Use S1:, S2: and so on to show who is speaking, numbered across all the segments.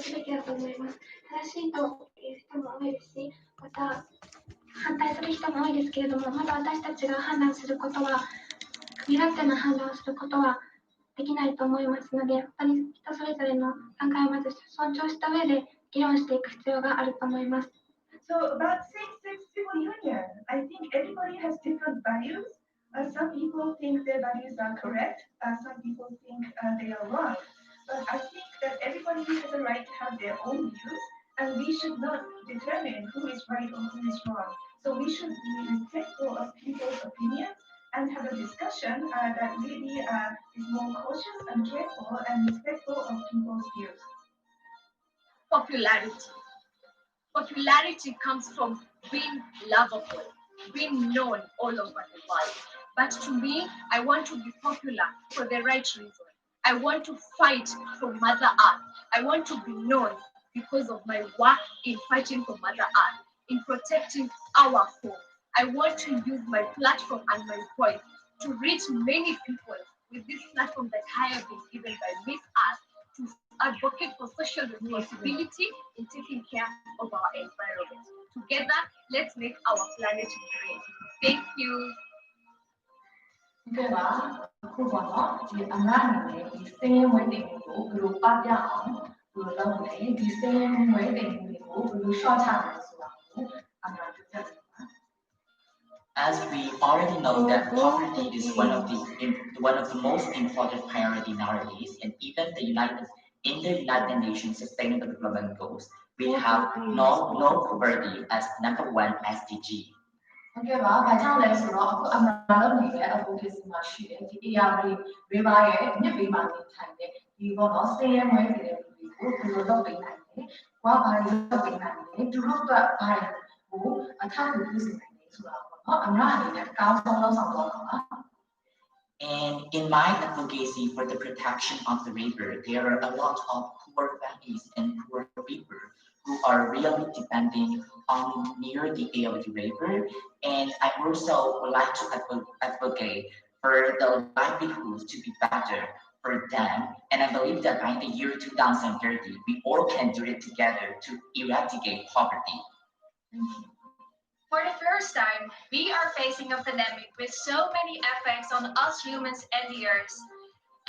S1: すべきだと思います。正しいという人も多いですし、また反対する人も多いですけれども、まだ私たちが判断することは、身勝手な判断をすることはできないと思いますので、本当に人それぞれの考えをまず尊重した上で議論していく必要があると思います。
S2: So about same-sex civil union, I think everybody has different values. Some people think their values are correct. Some people think they are wrong. But I think that everybody has a right to have their own views, and we should not determine who is right or who is wrong. So we should be respectful of people's opinions and have a discussion that really is more cautious and careful and respectful of people's views.
S3: Popularity. Popularity comes from being lovable, being known all over the world. But to me, I want to be popular for the right reason. I want to fight for Mother Earth. I want to be known because of my work in fighting for Mother Earth, in protecting our home. I want to use my platform and my voice to reach many people with this platform that I have been given by Miss Earth to advocate for social responsibility in taking care of our environment. Together, let's make our planet great. Thank you.
S4: ကဲပါအခုပေါ့နော်ဒီအနာအနေနဲ့ဒီစင်းရဲဝဲတင်မှုကိုဘယ်လိုပပြအောင်ဘယ်လိုလုပ်မလဲဒီစင်းရဲဝဲတင်မှုကိုဘယ်လိုရှော့ချမလဲဆိုတာကိုအနာပြောပြပေးပါ
S5: As we already know that poverty is one of the most important priority nowadays, and even in the United Nations Sustainable Development Goals, we have no poverty as #1 SDG.
S4: ဟုတ်ကဲ့ပါဘာကြောင့်လဲဆိုတော့အခုအမှန်လုံးနေတဲ့အဖို့ကိစ္စမှာရှိတယ်ဒီ AR river ရဲ့မြစ်ဘေးမှာနေထိုင်တဲ့ဒီပေါ့နော်စင်းရဲမွဲနေတဲ့လူတွေကိုဘယ်လိုလုပ်ပေးနိုင်လဲ။ဘာတွေလုပ်ပေးနိုင်လဲ။သူတို့ကဘာကိုအထောက်အကူပြုစေနိုင်လဲဆိုတာပေါ့နော်အမှန်အနေနဲ့အကောင်းဆုံးလုပ်ဆောင်သွားမှာပါ။
S5: And in my advocacy for the protection of the river, there are a lot of poor families and poor people who are really depending on near the area of the river. And I also would like to advocate for the livelihoods to be better for them. And I believe that by the year 2030, we all can do it together to eradicate poverty.
S6: For the first time, we are facing a pandemic with so many effects on us humans and the earth.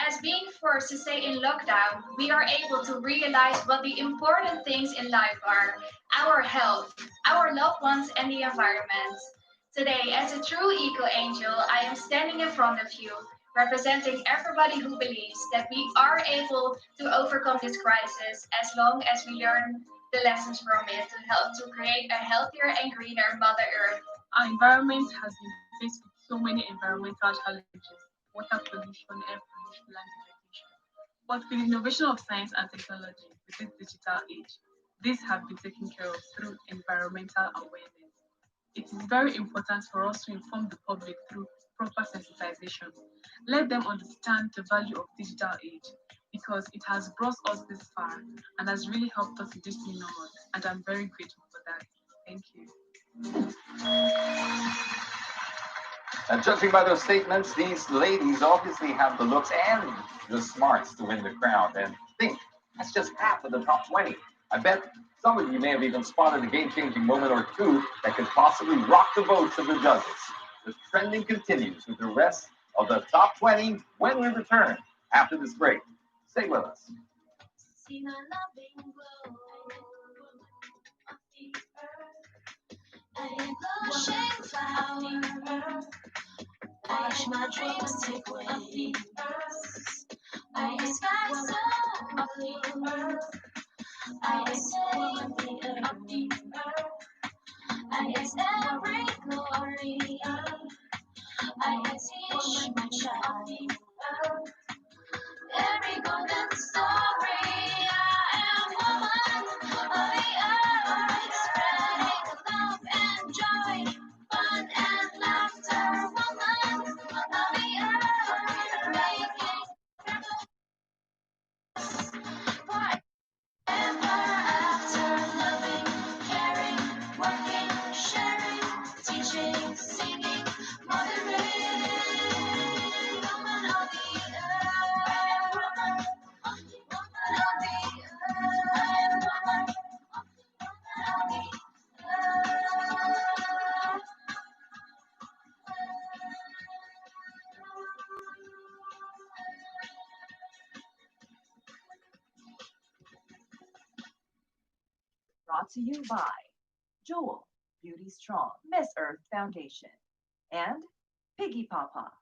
S6: As being forced to stay in lockdown, we are able to realize what the important things in life are: our health, our loved ones, and the environment. Today, as a true eco-angel, I am standing in front of you, representing everybody who believes that we are able to overcome this crisis as long as we learn the lessons from it to help to create a healthier and greener Mother Earth.
S7: Our environment has been faced with so many environmental challenges: water pollution, air pollution, land degradation. But with the innovation of science and technology with this digital age, these have been taken care of through environmental awareness. It is very important for us to inform the public through proper sensitization. Let them understand the value of digital age, because it has brought us this far and has really helped us in this new normal, and I'm very grateful for that. Thank you.
S8: And judging by those statements, these ladies obviously have the looks and the smarts to win the crowd. And think, that's just half of the top 20. I bet some of you may have even spotted a game-changing moment or two that could possibly rock the votes of the judges. The trending continues with the rest of the top 20 when we return after this break. Stay with us.
S9: Watch my dreams take way. I expect some of the earth. I say of the earth. I is every glory. I teach my child. Every golden story. I am woman of the earth, spreading love and joy, fun and laughter. Woman of the earth, making forever after.
S10: brought to you by Jewel, Beauty Strong, Miss Earth Foundation, and Piggy Papa.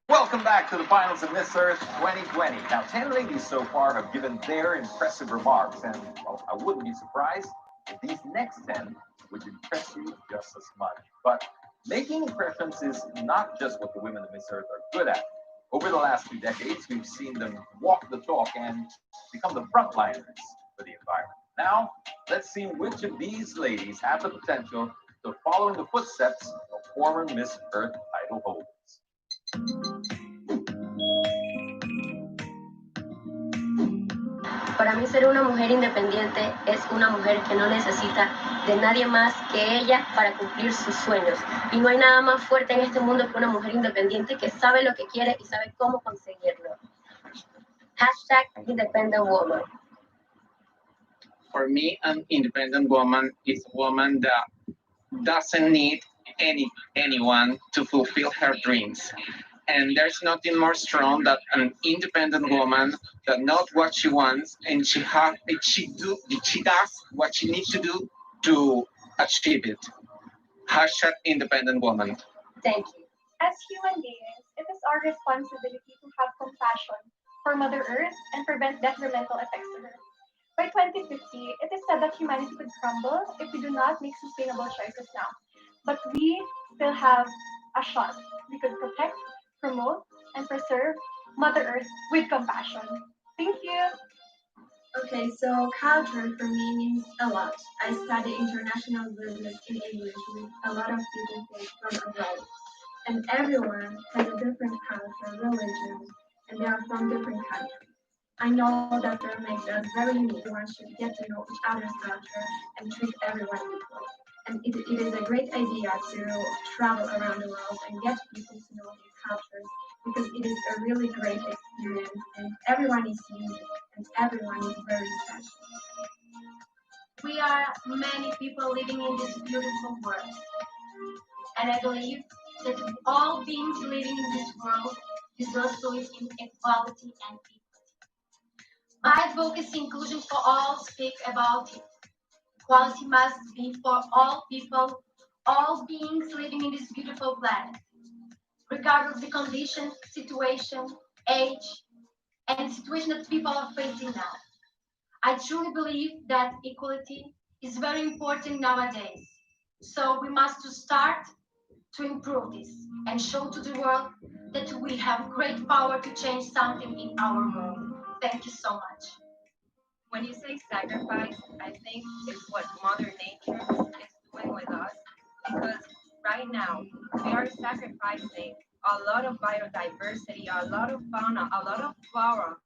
S8: Welcome back to the finals of Miss Earth 2020. Now, 10 ladies so far have given their impressive remarks, and well, I wouldn't be surprised if these next 10 would impress you just as much. But making impressions is not just what the women of Miss Earth are good at. Over the last 2 decades, we've seen them walk the talk and become the frontliners for the environment. Now, let's see which of these ladies have the potential to follow in the footsteps of former Miss Earth title holders.
S11: Para mí ser una mujer independiente es una mujer que no necesita de nadie más que ella para cumplir sus sueños. Y no hay nada más fuerte en este mundo que una mujer independiente que sabe lo que quiere y sabe cómo conseguirlo. Hashtag independent woman.
S12: For me, an independent woman is a woman that doesn't need anyone to fulfill her dreams. And there's nothing more strong than an independent woman that knows what she wants and she does what she needs to do to achieve it. Hashtag independent woman.
S11: Thank you.
S13: As human beings, it is our responsibility to have compassion for Mother Earth and prevent detrimental effects to her. By 2050, it is said that humanity could crumble if we do not make sustainable choices now. But we still have a shot. We could protect, promote, and preserve Mother Earth with compassion. Thank you.
S14: Okay, so culture for me means a lot. I study international business in English with a lot of people from abroad. And everyone has a different culture, religion, and they are from different countries. I know that makes us very unique. Everyone should get to know each other's culture and treat everyone equal. And it is a great idea to travel around the world and get people to know these cultures because it is a really great experience and everyone is unique and everyone is very special.
S15: We are many people living in this beautiful world. And I believe that all beings living in this world deserve to live in equality and equality. My advocacy inclusion for all speak about it. Equality must be for all people, all beings living in this beautiful planet, regardless of the condition, situation, age, and situation that people are facing now. I truly believe that equality is very important nowadays. So we must start to improve this and show to the world that we have great power to change something in our world. Thank you so much.
S16: When you say sacrifice, I think it's what Mother Nature is doing with us because right now we are sacrificing a lot of biodiversity, a lot of fauna, a lot of flora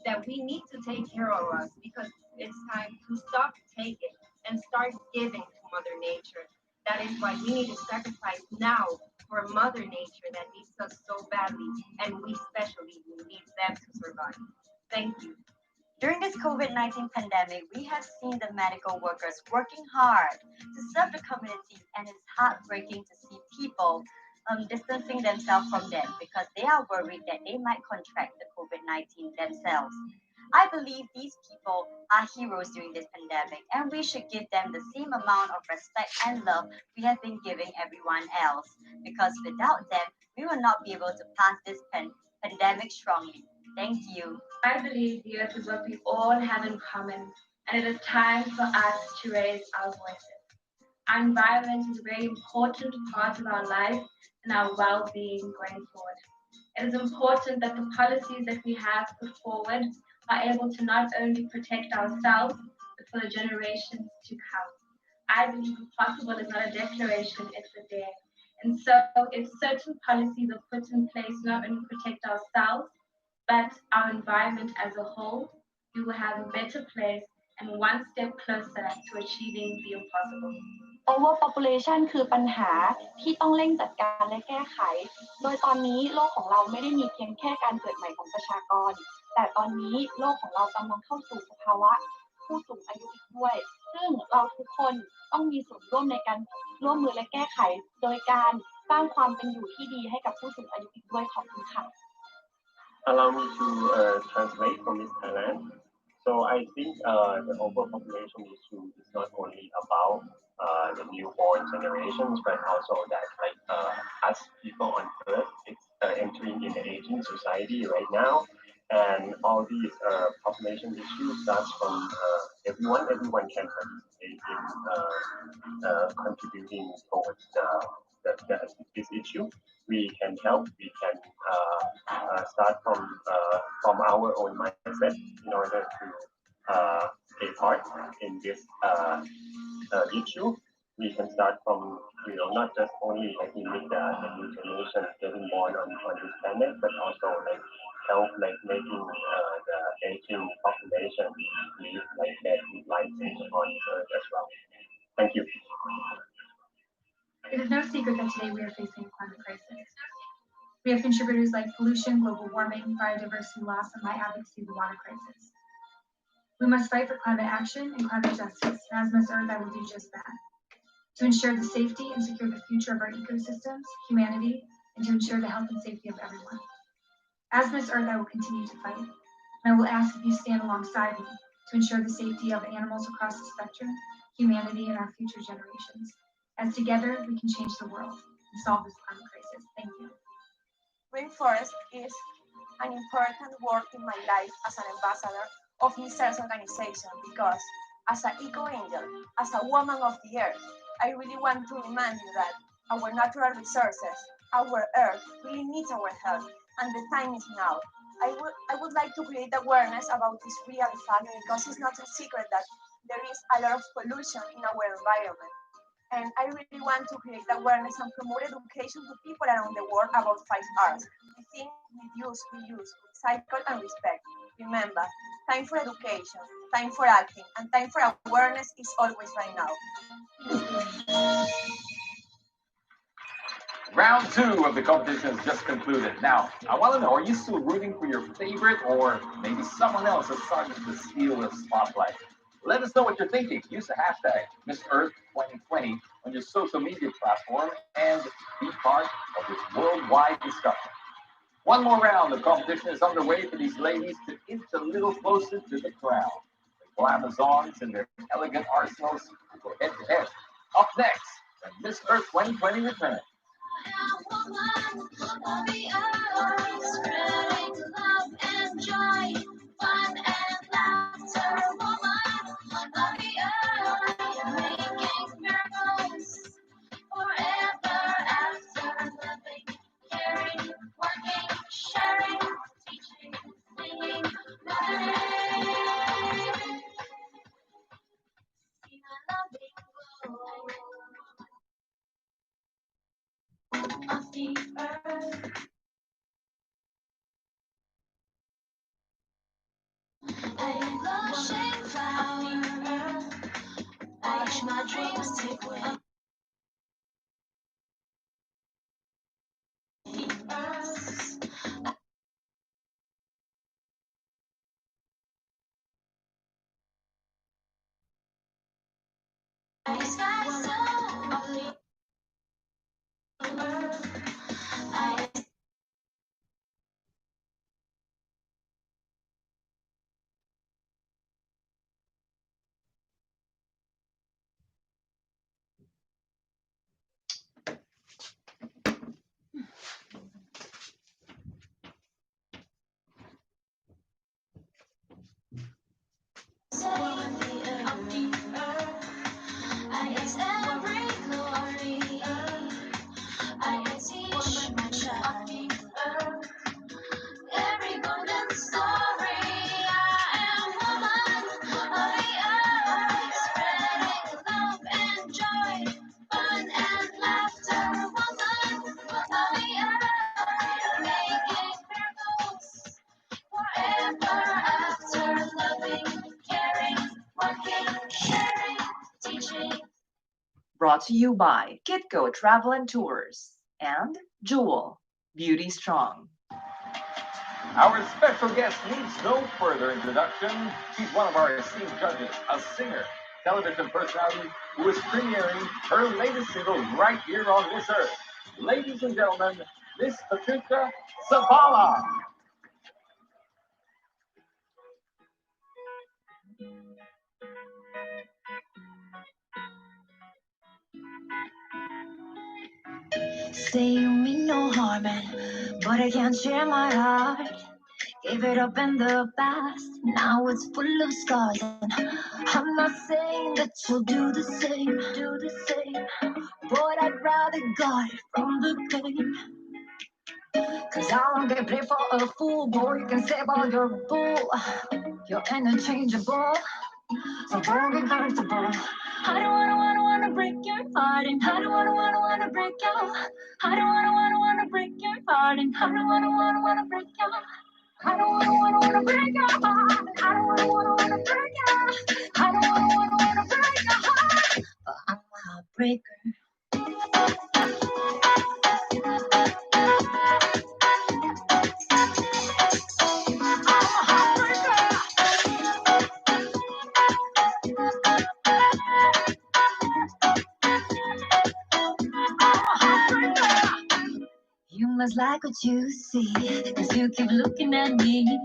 S16: that we need to take care of us because it's time to stop taking and start giving to Mother Nature. That is why we need to sacrifice now for Mother Nature that needs us so badly, and we especially need them to survive. Thank you.
S17: During this COVID-19 pandemic, we have seen the medical workers working hard to serve the community, and it's heartbreaking to see people distancing themselves from them because they are worried that they might contract the COVID-19 themselves. I believe these people are heroes during this pandemic, and we should give them the same amount of respect and love we have been giving everyone else, because without them, we will not be able to pass this pandemic strongly. Thank you.
S14: I believe the earth is what we all have in common, and it is time for us to raise our voices. Our environment is a very important part of our life and our well-being going forward. It is important that the policies that we have put forward are able to not only protect ourselves, but for the generations to come. I believe impossible is not a declaration, it's a dare. And so if certain policies are put in place to not only protect ourselves, but our environment as a whole, we will have a better place and one step closer to achieving the impossible.
S13: Overpopulation คือปัญหาที่ต้องเร่งจัดการและแก้ไข โดยตอนนี้โลกของเราไม่ได้มีเพียงแค่การเกิดใหม่ของประชากร แต่ตอนนี้โลกของเรากำลังเข้าสู่สภาวะผู้สูงอายุอีกด้วย ซึ่งเราทุกคนต้องมีส่วนร่วมในการร่วมมือและแก้ไข โดยการสร้างความเป็นอยู่ที่ดีให้กับผู้สูงอายุอีกด้วยขอบคุณค่ะ
S18: Allow me to translate from Miss Thailand. So I think the overpopulation issue is not only about the newborn generations, but also that like us people on Earth, it's entering in the aging society right now, and all these population issues starts from everyone. Everyone can participate in contributing towards this issue. We can help. We can start from our own mindset in order to take part in this issue. We can start from not just only like limit the new generation getting born on this planet, but also like help like making the aging population live like that life on Earth as well. Thank you.
S19: It is no secret that today we are facing a climate crisis. We have contributors like pollution, global warming, biodiversity loss, and my advocacy of the water crisis. We must fight for climate action and climate justice, and as Miss Earth, I will do just that. To ensure the safety and secure the future of our ecosystems, humanity, and to ensure the health and safety of everyone. As Miss Earth, I will continue to fight, and I will ask if you stand alongside me to ensure the safety of animals across the spectrum, humanity, and our future generations. As together, we can change the world and solve this climate crisis. Thank you.
S20: Rainforest is an important work in my life as an ambassador of Miss Earth's organization because as an eco-angel, as a woman of the earth, I really want to remind you that our natural resources, our earth, really needs our help, and the time is now. I would like to create awareness about this real fact because it's not a secret that there is a lot of pollution in our environment. And I really want to create awareness and promote education to people around the world about 5 Rs. We think, reduce, reuse, recycle, and respect. Remember, time for education, time for acting, and time for awareness is always right now.
S8: Round 2 of the competition has just concluded. Now, I want to know, are you still rooting for your favorite, or maybe someone else has started to steal the spotlight? Let us know what you're thinking. Use the hashtag MissEarth2020 on your social media platform and be part of this worldwide discussion. One more round of competition is underway for these ladies to inch a little closer to the crown. The Glamazons and their elegant arsenals will go head to head. Up next, when Miss Earth 2020 returns.
S9: Spreading love and joy, fun and laughter, woman of the earth, making miracles forever after, living, caring, working, sharing, teaching, singing, loving. See my loving glow of the earth. A blushing flower, watch my dreams take wing. The earth, a sky so lovely. I it's every glory. I teach my child every golden story. I am woman of the earth, spreading love and joy, fun and laughter. Woman of the earth, making miracles forever after, loving, caring, working, sharing, teaching.
S10: Brought to you by Kitco Travel and Tours and Jewel, Beauty Strong.
S8: Our special guest needs no further introduction. She's one of our esteemed judges, a singer, television personality who is premiering her latest single right here on Miss Earth. Ladies and gentlemen, Miss Patricia Zavala.
S9: Say you mean no harm, but I can't share my heart. Gave it up in the past, now it's full of scars. And I'm not saying that you'll do the same, but I'd rather guard it from the pain. Cause I won't get played for a fool, boy. You can save all your bull. You're interchangeable, so don't get comfortable. I don't wanna break your heart, and I don't wanna break your. I don't wanna break your heart, and I don't wanna break your. I don't wanna break your heart. I don't wanna break your. I don't wanna break your heart. But I'm a heartbreaker. You must like what you see, cause you keep looking at me.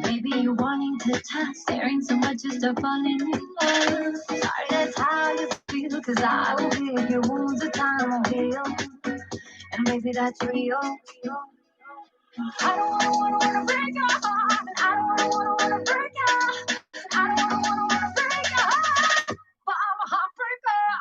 S9: Baby, you're wanting to touch, staring so much you start falling in love. Sorry, that's how you feel, cause I will heal your wounds, the time will heal. And maybe that's real. I don't wanna break your heart. I don't wanna break your. I don't wanna break your heart. But I'm a heartbreaker.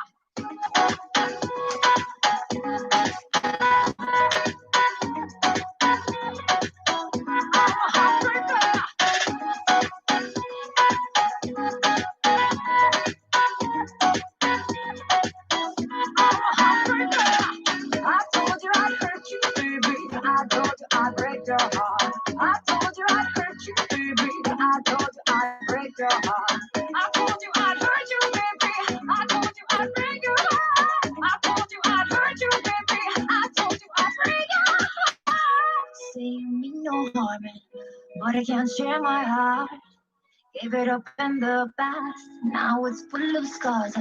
S9: I told you I'd hurt you, baby. I told you I'd break your heart. I told you I'd hurt you, baby. I told you I'd break your heart. I told you I'd hurt you, baby. I told you I'd break your heart. I told you I'd hurt you, baby. I told you I'd break your heart. Say you mean no harm, but I can't share my heart. Gave it up in the past, now it's full of scars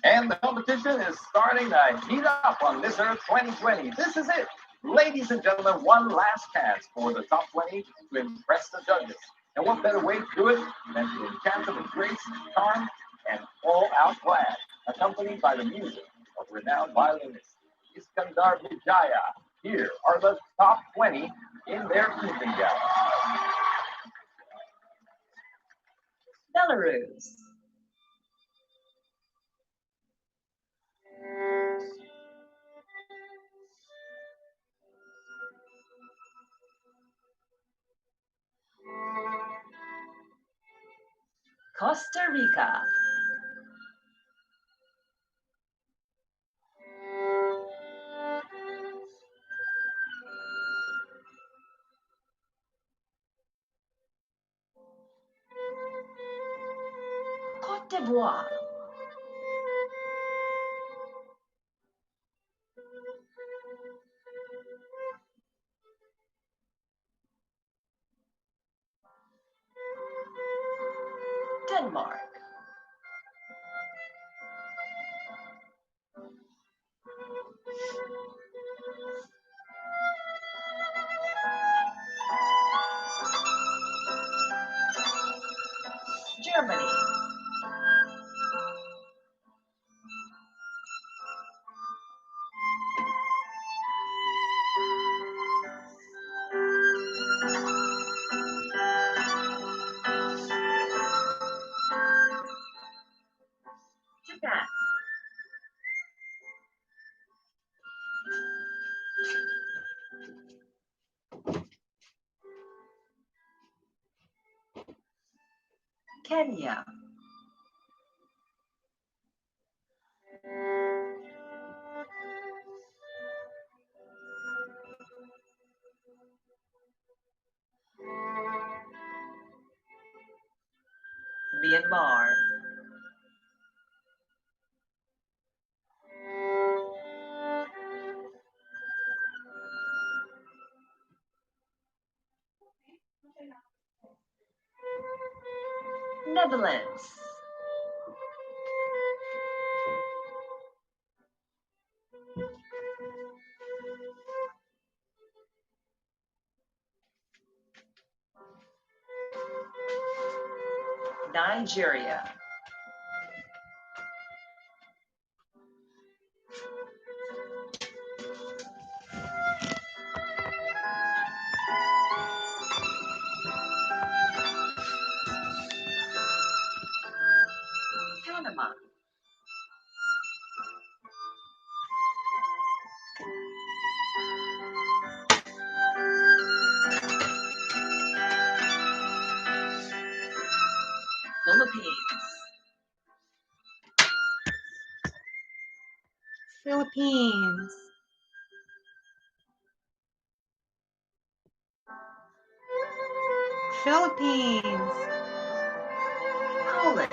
S8: And the competition is starting to heat up on Miss Earth 2020. This is it. Ladies and gentlemen, one last chance for the top 20 to impress the judges. And what better way to do it than to enchant them with grace, charm, and all-out class, accompanied by the music of renowned violinist Iskandar Vijaya. Here are the top 20 in their cruising gala.
S10: Belarus. Costa Rica. Côte d'Ivoire. Denmark. Germany. Japan. Kenya. Myanmar. Netherlands. Nigeria. Philippines. Philippines. Poland.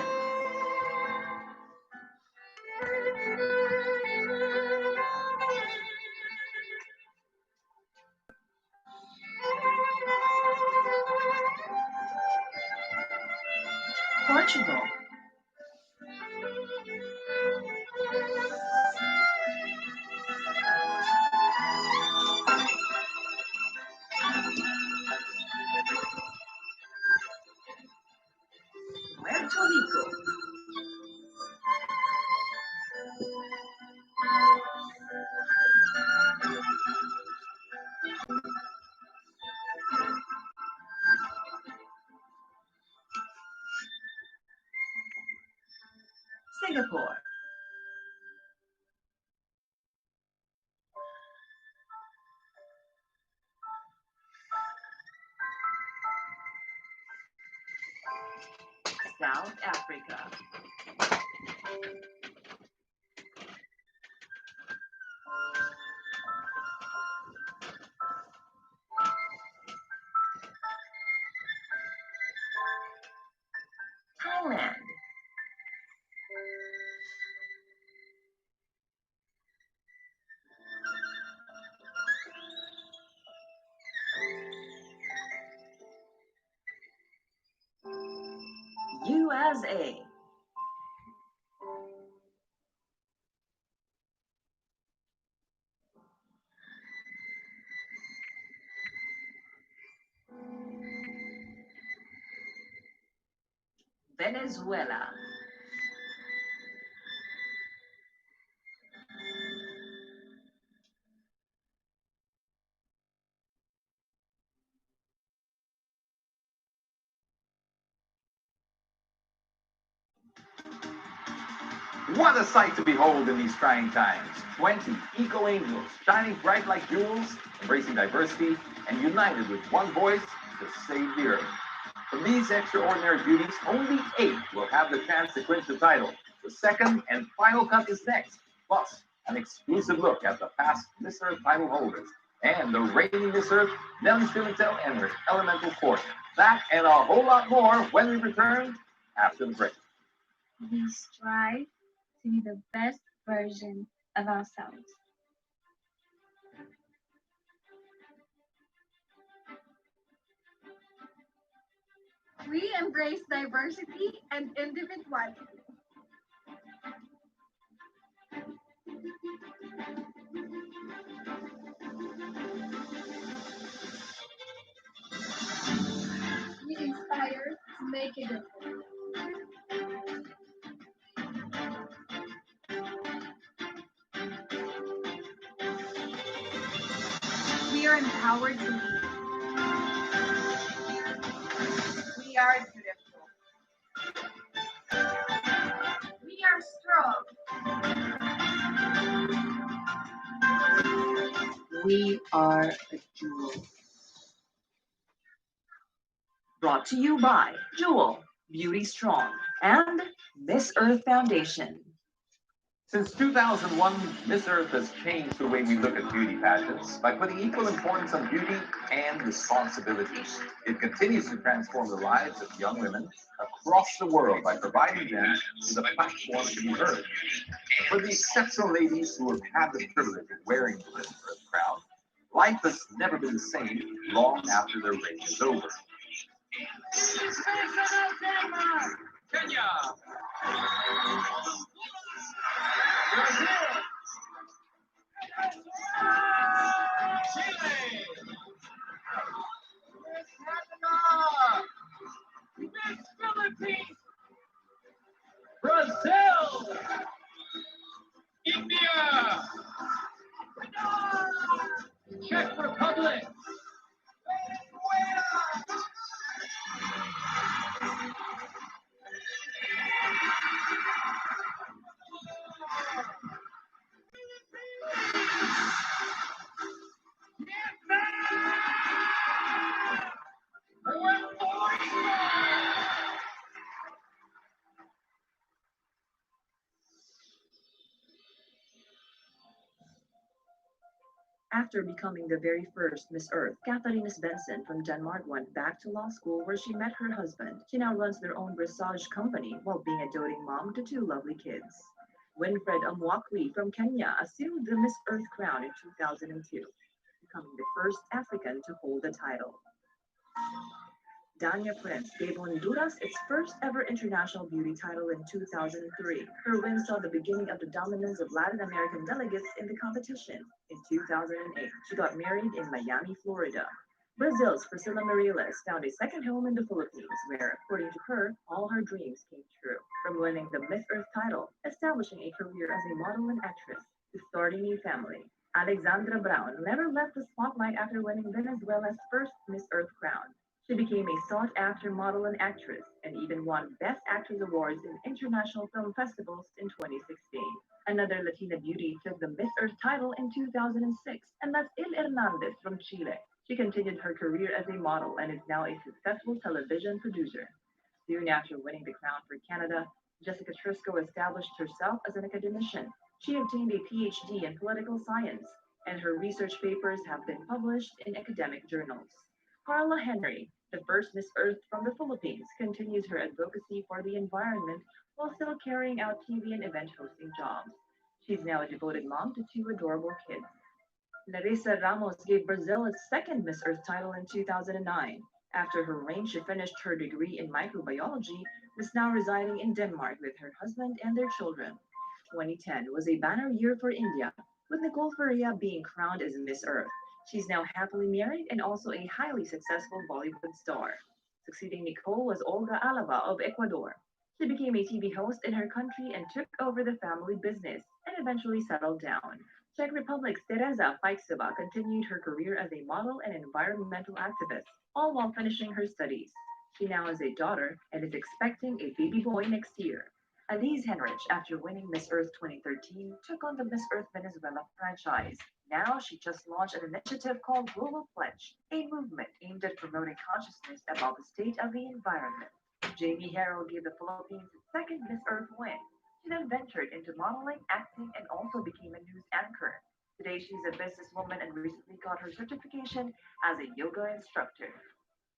S10: Portugal. Puerto Rico. Singapore. South Africa. Thailand. USA. Venezuela.
S8: What a sight to behold in these trying times. 20 eco-angels, shining bright like jewels, embracing diversity, and united with one voice to save the earth. From these extraordinary beauties, only 8 will have the chance to clinch the title. The second and final cut is next, plus an exclusive look at the past Miss Earth title holders and the reigning Miss Earth, Nelly Spintel and her elemental court. That and a whole lot more when we return after the break.
S15: We strive to be the best version of ourselves. We embrace diversity and individuality. We inspire to make a difference. We are empowered to lead.
S3: We are beautiful. We are strong.
S10: We are a jewel. Brought to you by Jewel, Beauty Strong, and Miss Earth Foundation.
S8: Since 2001, Miss Earth has changed the way we look at beauty pageants by putting equal importance on beauty and responsibility. It continues to transform the lives of young women across the world by providing them with a platform to be heard. For the exceptional ladies who have had the privilege of wearing the Miss Earth crown, life has never been the same long after their reign is over.
S21: Kenya. Chile. Miss Philippines. Brazil. India. Czech Republic.
S1: After becoming the very first Miss Earth, Katharina Svensson from Denmark went back to law school where she met her husband. She now runs their own dressage company while being a doting mom to 2 lovely kids. Winfred Amwakli from Kenya assumed the Miss Earth crown in 2002, becoming the first African to hold the title. Dania Prince gave Honduras its first ever international beauty title in 2003. Her win saw the beginning of the dominance of Latin American delegates in the competition. In 2008, she got married in Miami, Florida. Brazil's Priscilla Mariles found a second home in the Philippines where, according to her, all her dreams came true. From winning the Miss Earth title, establishing a career as a model and actress, to starting a family, Alexandra Brown never left the spotlight after winning Venezuela's first Miss Earth crown. She became a sought-after model and actress, and even won Best Actress awards in international film festivals in 2016. Another Latina beauty took the Miss Earth title in 2006, and that's Il Hernandez from Chile. She continued her career as a model and is now a successful television producer. Soon after winning the crown for Canada, Jessica Trisco established herself as an academician. She obtained a PhD in political science, and her research papers have been published in academic journals. Carla Henry, the first Miss Earth from the Philippines, continues her advocacy for the environment while still carrying out TV and event hosting jobs. She's now a devoted mom to 2 adorable kids. Larissa Ramos gave Brazil its second Miss Earth title in 2009. After her reign, she finished her degree in microbiology and is now residing in Denmark with her husband and their children. 2010 was a banner year for India, with Nicole Faria being crowned as Miss Earth. She's now happily married and also a highly successful Bollywood star. Succeeding Nicole was Olga Alava of Ecuador. She became a TV host in her country and took over the family business and eventually settled down. Czech Republic's Teresa Feixova continued her career as a model and environmental activist, all while finishing her studies. She now has a daughter and is expecting a baby boy next year. Elise Henrich, after winning Miss Earth 2013, took on the Miss Earth Venezuela franchise. Now she just launched an initiative called Global Pledge, a movement aimed at promoting consciousness about the state of the environment. Jamie Harrell gave the Philippines its second Miss Earth win. She then ventured into modeling, acting, and also became a news anchor. Today she's a businesswoman and recently got her certification as a yoga instructor.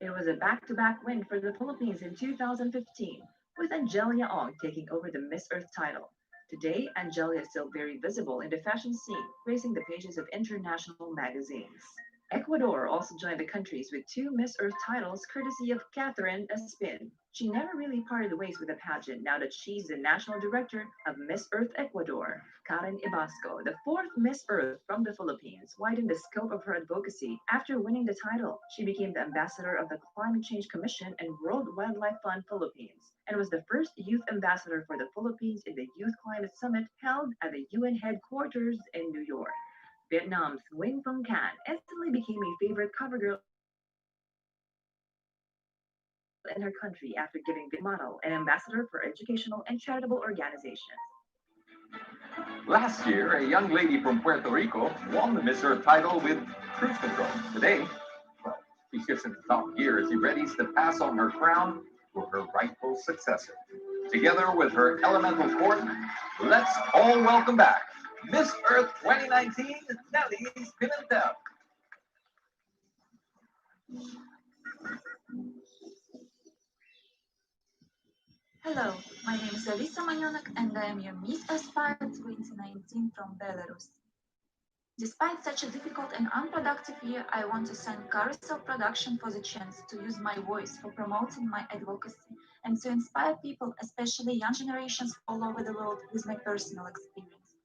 S1: It was a back-to-back win for the Philippines in 2015, with Angelia Ong taking over the Miss Earth title. Today, Angelia is still very visible in the fashion scene, gracing the pages of international magazines. Ecuador also joined the countries with 2 Miss Earth titles courtesy of Catherine Espin. She never really parted ways with the pageant now that she's the national director of Miss Earth Ecuador. Karen Ibasco, the 4th Miss Earth from the Philippines, widened the scope of her advocacy after winning the title. She became the ambassador of the Climate Change Commission and World Wildlife Fund Philippines, and was the first youth ambassador for the Philippines in the Youth Climate Summit held at the UN headquarters in New York. Vietnam's Nguyen Phuong Can instantly became a favorite cover girl in her country after giving the model an ambassador for educational and charitable organizations.
S8: Last year, a young lady from Puerto Rico won the Miss Earth title with cruise control. Today, well, she's just in the top gear as she readies to pass on her crown to her rightful successor. Together with her elemental court, let's all welcome back Miss Earth 2019, Nelly Pimentel.
S22: Hello, my name is Elisa Manionak and I am your Miss Aspire 2019 from Belarus. Despite such a difficult and unproductive year, I want to thank Carousel Production for the chance to use my voice for promoting my advocacy and to inspire people, especially young generations all over the world, with my personal experience.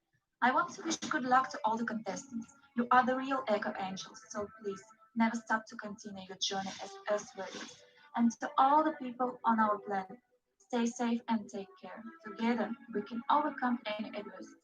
S22: I want to wish good luck to all the contestants. You are the real eco angels, so please never stop to continue your journey as Earth warriors. And to all the people on our planet, stay safe and take care. Together, we can overcome any adversity.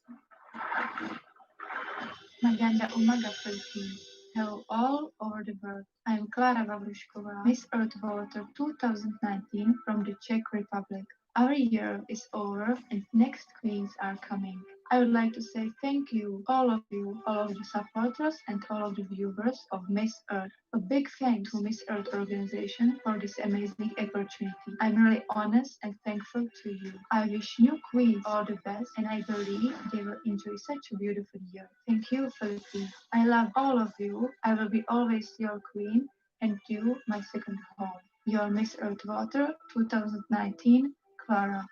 S23: Maganda umaga, Philippines. Hello all over the world. I'm Klara Gavrushkova, Miss Earth Voter 2019 from the Czech Republic. Our year is over and next queens are coming. I would like to say thank you, all of the supporters and all of the viewers of Miss Earth. A big thanks to Miss Earth organization for this amazing opportunity. I'm really honest and thankful to you. I wish new queens all the best and I believe they will enjoy such a beautiful year. Thank you, Philippines. I love all of you. I will be always your queen and you my second home. Your Miss Earth Water 2019, Clara.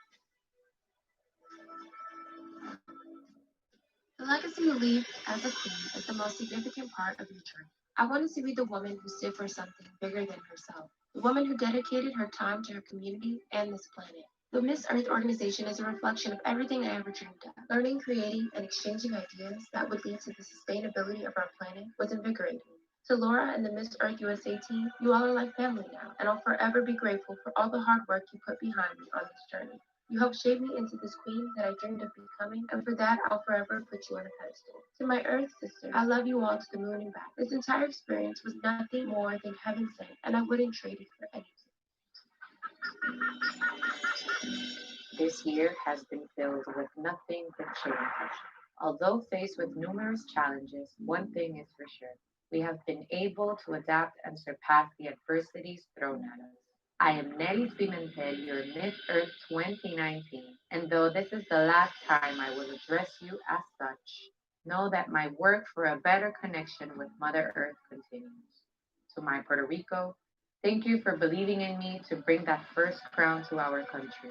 S2: The legacy you leave as a queen is the most significant part of your journey. I wanted to be the woman who stood for something bigger than herself, the woman who dedicated her time to her community and this planet. The Miss Earth organization is a reflection of everything I ever dreamed of. Learning, creating, and exchanging ideas that would lead to the sustainability of our planet was invigorating. To Laura and the Miss Earth USA team, you all are like family now, and I'll forever be grateful for all the hard work you put behind me on this journey. You helped shape me into this queen that I dreamed of becoming, and for that, I'll forever put you on a pedestal. To my Earth sisters, I love you all to the moon and back. This entire experience was nothing more than heaven sent, and I wouldn't trade it for anything.
S4: This year has been filled with nothing but change. Although faced with numerous challenges, one thing is for sure. We have been able to adapt and surpass the adversities thrown at us. I am Nelly Pimentel, your Miss Earth 2019, and though this is the last time I will address you as such, know that my work for a better connection with Mother Earth continues. To my Puerto Rico, thank you for believing in me to bring that first crown to our country.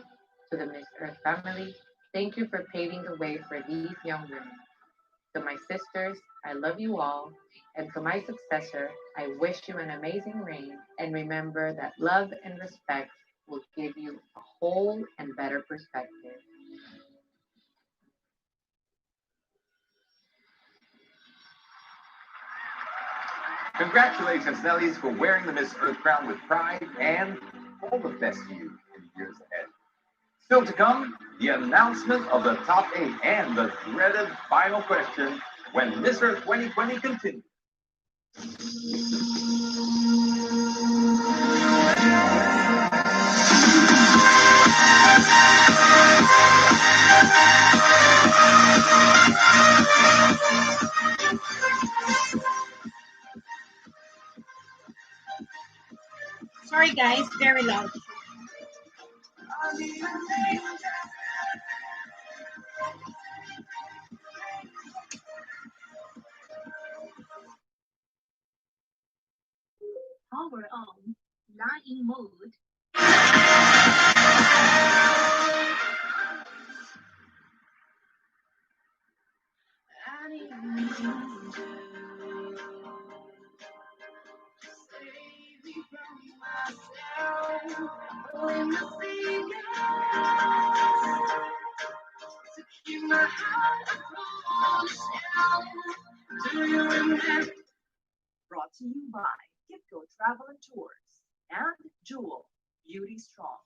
S4: To the Miss Earth family, thank you for paving the way for these young women. To my sisters, I love you all. And to my successor, I wish you an amazing reign. And remember that love and respect will give you a whole and better perspective.
S8: Congratulations, Nellies, for wearing the Miss Earth crown with pride, and all the best to you in the years ahead. Still to come, the announcement of the top 8 and the dreaded final question when Miss Earth 2020 continues.
S5: Sorry guys, very loud.
S22: Power on, flying mode.
S1: Brought to you by Kitco Travel and Tours and Jewel, Beauty Strong.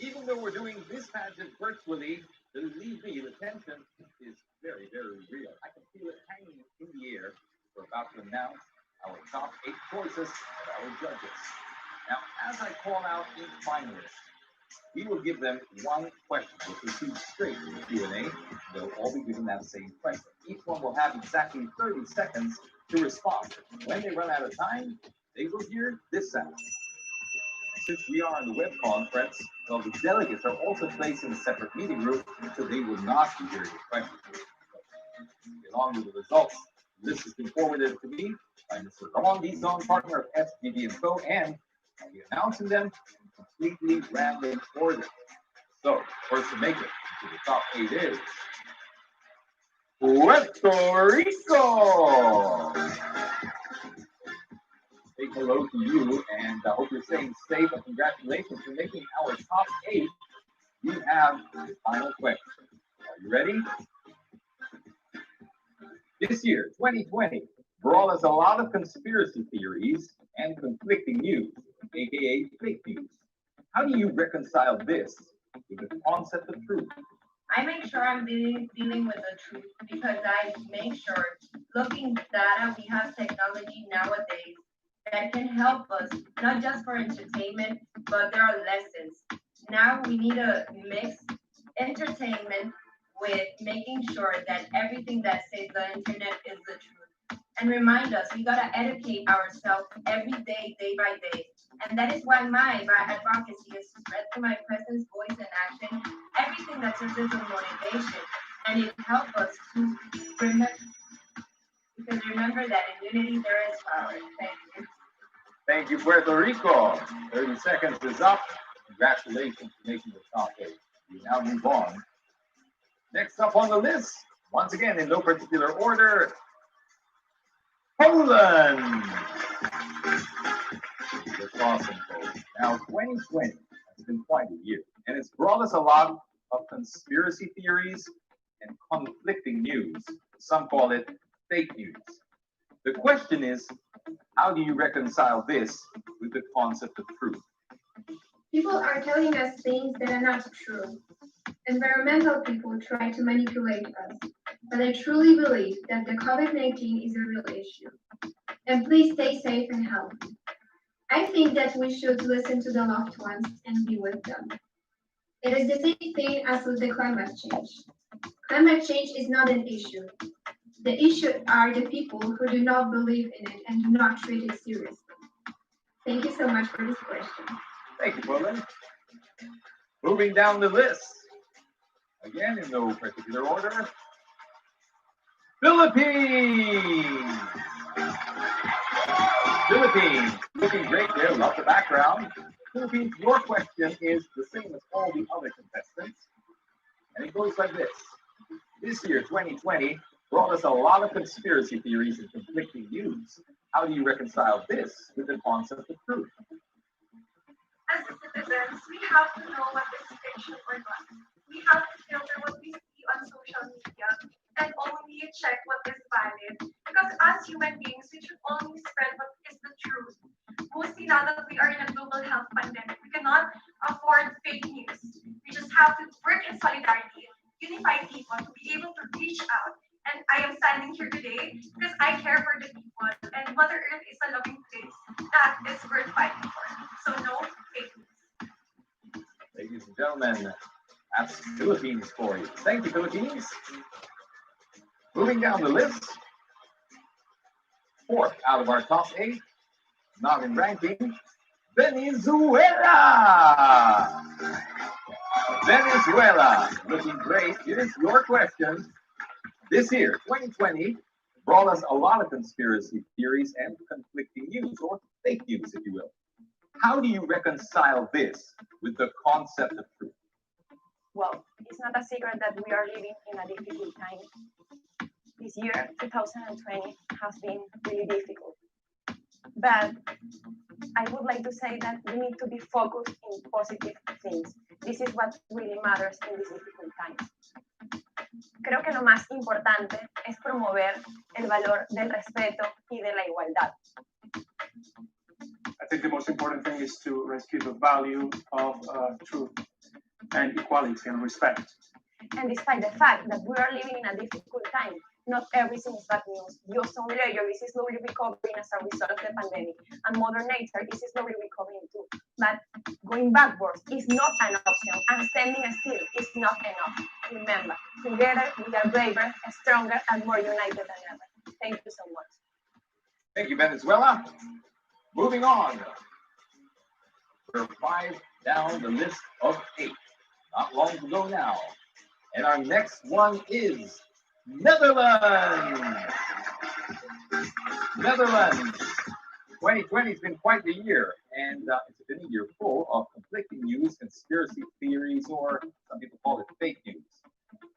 S8: Even though we're doing this pageant virtually, believe me, the tension is very, very real. I can feel it hanging in the air. We're about to announce our top 8 choices of our judges. Now, as I call out each finalist, we will give them one question. We'll proceed straight to the Q&A. They'll all be given that same question. Each one will have exactly 30 seconds to respond. When they run out of time, they will hear this sound. Since we are in the web conference, well, the delegates are also placed in a separate meeting room, so they will not be hearing the questions. Along with the results, this has been forwarded to me by Mr. Ramon Dizon, partner of FGD & Co., and I'll be announcing them in completely random order. So, first to make it to the top 8 is Puerto Rico. Say hello to you, and I hope you're staying safe, and congratulations for making our top 8. We have the final question. Are you ready? This year, 2020, brought us a lot of conspiracy theories and conflicting news, aka fake news. How do you reconcile this with the concept of truth?
S16: I make sure I'm dealing with the truth because I make sure looking data, we have technology nowadays that can help us, not just for entertainment, but there are lessons. Now we need to mix entertainment with making sure that everything that says the internet is the truth. And remind us, we gotta educate ourselves every day, day by day. And that is why my advocacy is to spread through my presence, voice, and action, everything that serves as a motivation. And it helps us to remember, because remember that in unity there is power. Thank you.
S8: Thank you, Puerto Rico. 30 seconds is up. Congratulations for making the top 8. We now move on. Next up on the list, once again in no particular order, Poland. That's awesome, folks. Now, 2020 has been quite a year, and it's brought us a lot of conspiracy theories and conflicting news. Some call it fake news. The question is, how do you reconcile this with the concept of truth?
S2: People are telling us things that are not true. Environmental people try to manipulate us, but I truly believe that the COVID-19 is a real issue. And please stay safe and healthy. I think that we should listen to the loved ones and be with them. It is the same thing as with the climate change. Climate change is not an issue. The issue are the people who do not believe in it and do not treat it seriously. Thank you so much for this question.
S8: Thank you, Poland. Moving down the list, again in no particular order, Philippines. Philippines, looking great there, love the background. Philippines, your question is the same as all the other contestants, and it goes like this. This year, 2020, brought us a lot of conspiracy theories and conflicting news. How do you reconcile this with the concept of truth?
S13: As citizens, we have to know what is fiction or not. We have to filter what we see on social media and only check what is valid. Because as human beings, we should only spread what is the truth. Mostly now that we are in a global health pandemic, we cannot afford fake news. We just have to work in solidarity, unify people to be able to reach out. And I am standing here today because I care for the people, and Mother Earth is a loving place that is worth fighting for. So no fake news.
S8: Ladies and gentlemen, that's Philippines for you. Thank you, Philippines. Moving down the list, 4th out of our top 8, not in ranking, Venezuela. Venezuela, looking great. Here's your question. This year, 2020, brought us a lot of conspiracy theories and conflicting news, or fake news, if you will. How do you reconcile this with the concept of truth?
S20: Well, it's not a secret that we are living in a difficult time. This year, 2020, has been really difficult. But I would like to say that we need to be focused in positive things. This is what really matters in these difficult times. Creo que lo más importante es promover el valor del respeto y de la igualdad.
S6: think the most important thing is to rescue the value of truth and equality and respect.
S20: And despite the fact that we are living in a difficult time, not everything is bad news. The ozone layer is slowly recovering as a result of the pandemic, and Mother Nature is slowly recovering too. But going backwards is not an option, and standing still is not enough. Remember, together we are braver, stronger, and more united than ever. Thank you so much.
S8: Thank you, Venezuela. Moving on. We're 5 down the list of 8. Not long to go now. And our next one is Netherlands. Netherlands. 2020 has been quite the year, and it's been a year full of conflicting news, conspiracy theories, or some people call it fake news.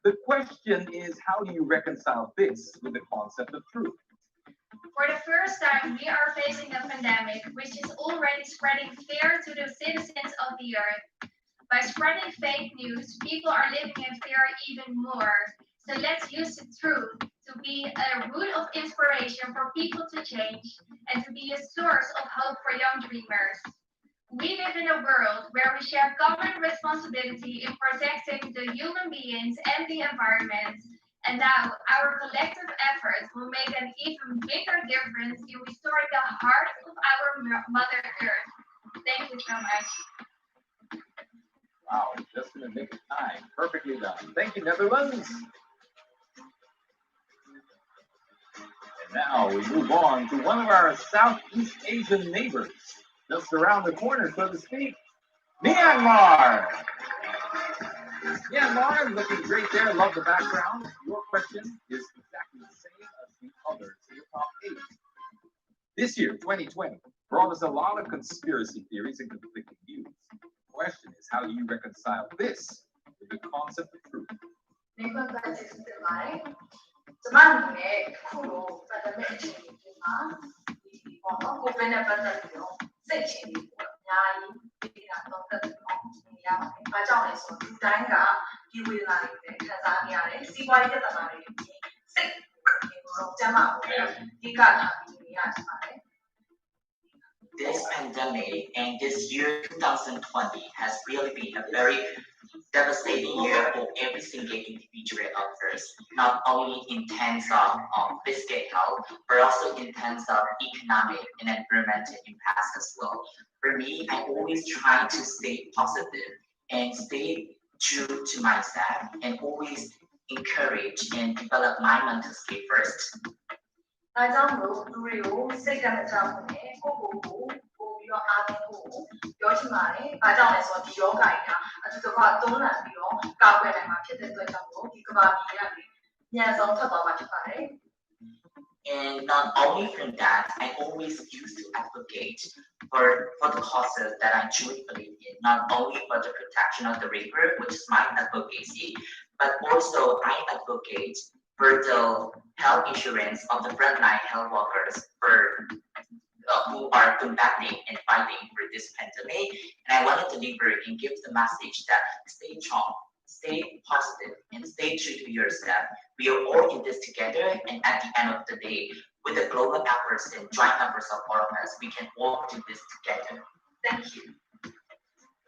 S8: The question is, how do you reconcile this with the concept of truth?
S7: For the first time, we are facing a pandemic which is already spreading fear to the citizens of the earth. By spreading fake news, people are living in fear even more. So let's use the truth to be a root of inspiration for people to change and to be a source of hope for young dreamers. We live in a world where we share common responsibility in protecting the human beings and the environment. And now our collective efforts will make an even bigger difference in restoring the heart of our Mother Earth. Thank you so much.
S8: Wow, just in the nick of time. Perfectly done. Thank you, Netherlands. And now we move on to one of our Southeast Asian neighbors, just around the corner, so to speak, Myanmar. Myanmar is looking great there. Love the background. Your question is exactly the same as the others in the top 8. This year, 2020, brought us a lot of conspiracy theories and conflicting views. The question is, how do you reconcile this with the concept of truth?
S12: This pandemic and this year 2020 has really been a very devastating year for every single individual of Earth, not only in terms of physical health, but also in terms of economic and environmental impacts as well. For me, I always try to stay positive and stay true to myself and always encourage and develop my mental state first. And not only from that, I always used to advocate for the causes that I truly believe in, not only for the protection of the river, which is my advocacy, but also I advocate for the health insurance of the frontline health workers who are combating and fighting for this pandemic. And I want to deliver and give the message that stay strong, stay positive, and stay true to yourself. We are all in this together, and at the end of the day, with the global efforts and joint efforts of all of us, we can all do this together. Thank you.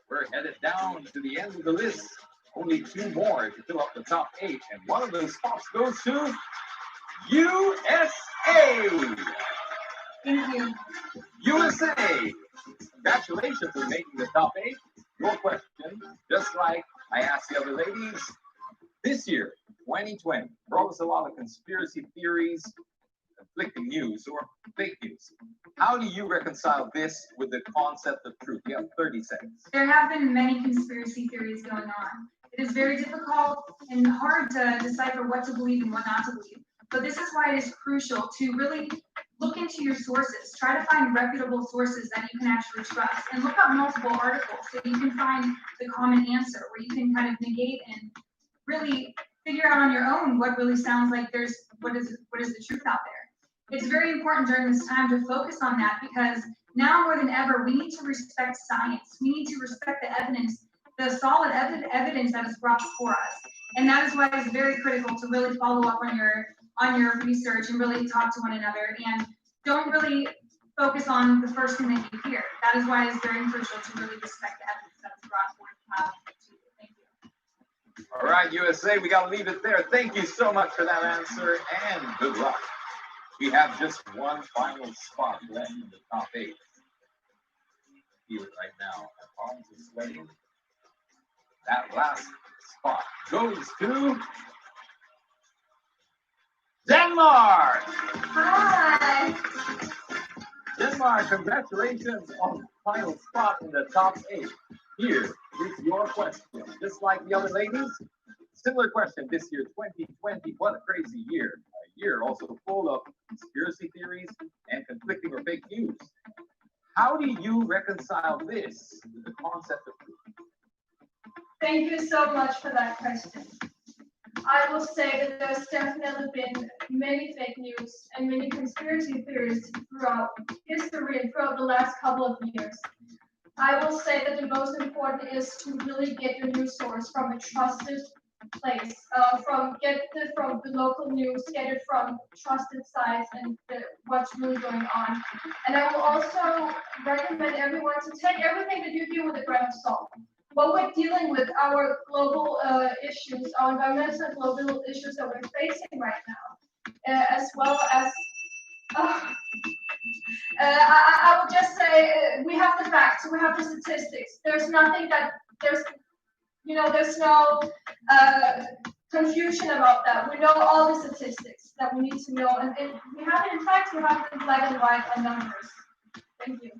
S8: We're headed down to the end of the list. Only 2 more to fill up the top 8, and one of those spots goes to USA.
S7: Thank you.
S8: USA. Congratulations on making the top 8. Your question, just like I asked the other ladies, this year, 2020, brought us a lot of conspiracy theories, conflicting news, or fake news. How do you reconcile this with the concept of truth? You have 30 seconds.
S19: There have been many conspiracy theories going on. It is very difficult and hard to decipher what to believe and what not to believe. But this is why it is crucial to really look into your sources. Try to find reputable sources that you can actually trust, and look up multiple articles so you can find the common answer, where you can kind of negate and really figure out on your own what really sounds like what is the truth out there. It's very important during this time to focus on that, because now more than ever, we need to respect science. We need to respect the evidence, the solid evidence that is brought before us. And that is why it's very critical to really follow up on your research and really talk to one another, and don't really focus on the first thing that you hear. That is why it's very crucial to really respect the evidence that is brought forth to you. Thank you.
S8: All right, USA, we got to leave it there. Thank you so much for that answer, and good luck. We have just one final spot left in the top 8. Feel it right now. My palms are sweating. That last spot goes to Denmark.
S7: Hi.
S8: Denmark, congratulations on the final spot in the top 8. Here is your question. Just like the other ladies, similar question this year, 2020. What a crazy year. A year also full of conspiracy theories and conflicting or fake news. How do you reconcile this with the concept of truth?
S3: Thank you so much for that question. I will say that there's definitely been many fake news and many conspiracy theories throughout history and throughout the last couple of years. I will say that the most important is to really get your news source from a trusted place. Get it from the local news, get it from trusted sites and what's really going on. And I will also recommend everyone to take everything that you hear with a grain of salt. What we're dealing with, our global issues, our environmental global issues that we're facing right now, as well as, I would just say we have the facts, we have the statistics. There's nothing that, there's no confusion about that. We know all the statistics that we need to know, and we have it in fact, we have it in black and white on numbers. Thank you.